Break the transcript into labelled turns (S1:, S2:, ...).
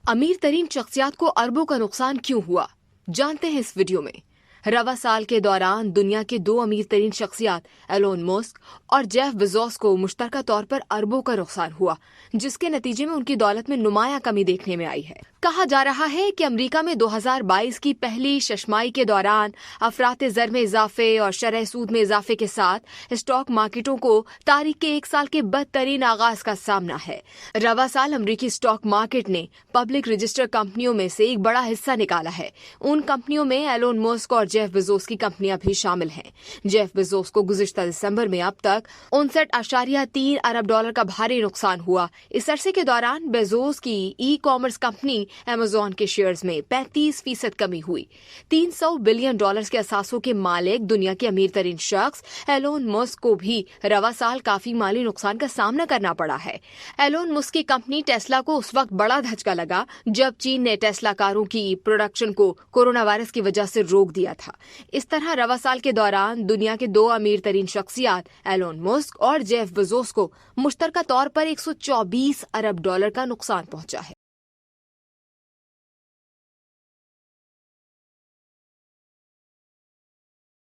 S1: अमीर तरीन शख्सियात को अरबों का नुकसान क्यों हुआ, जानते हैं इस वीडियो में। रवा साल के दौरान दुनिया के दो अमीर तरीन शख्सियात एलोन मस्क और जेफ बेजोस को मुश्तरका तौर पर अरबों का नुकसान हुआ, जिसके नतीजे में उनकी दौलत में नुमाया कमी देखने में आई है। कहा जा रहा है कि अमेरिका में 2022 की पहली शशमाई के दौरान अफराते ज़र में इजाफे और शरह सूद में इजाफे के साथ स्टॉक मार्केटों को तारीख के एक साल के बदतरीन आगाज का सामना है। रवा साल अमेरिकी स्टॉक मार्केट ने पब्लिक रजिस्टर कंपनियों में से एक बड़ा हिस्सा निकाला है। उन कंपनियों में एलोन मस्क और जेफ बेजोस की कंपनियां भी शामिल हैं। जेफ बेजोस को गुज़िश्ता दिसंबर में अब तक 59.3 अरब डॉलर का भारी नुकसान हुआ। इस अरसे के दौरान बेजोस की ई कॉमर्स कंपनी अमेज़न के शेयर्स में 35% कमी हुई। 300 बिलियन डॉलर्स के असासों के मालिक दुनिया के अमीर तरीन शख्स एलोन मस्क को भी रवा साल काफी माली नुकसान का सामना करना पड़ा है। एलोन मस्क की कंपनी टेस्ला को उस वक्त बड़ा धचका लगा जब चीन ने टेस्ला कारों की प्रोडक्शन को कोरोना वायरस की वजह से रोक दिया था। इस तरह रवा साल के दौरान दुनिया के दो अमीर तरीन शख्सियात एलोन मस्क और जेफ बेजोस को मुश्तरका तौर पर 124 अरब डॉलर का नुकसान पहुंचा है।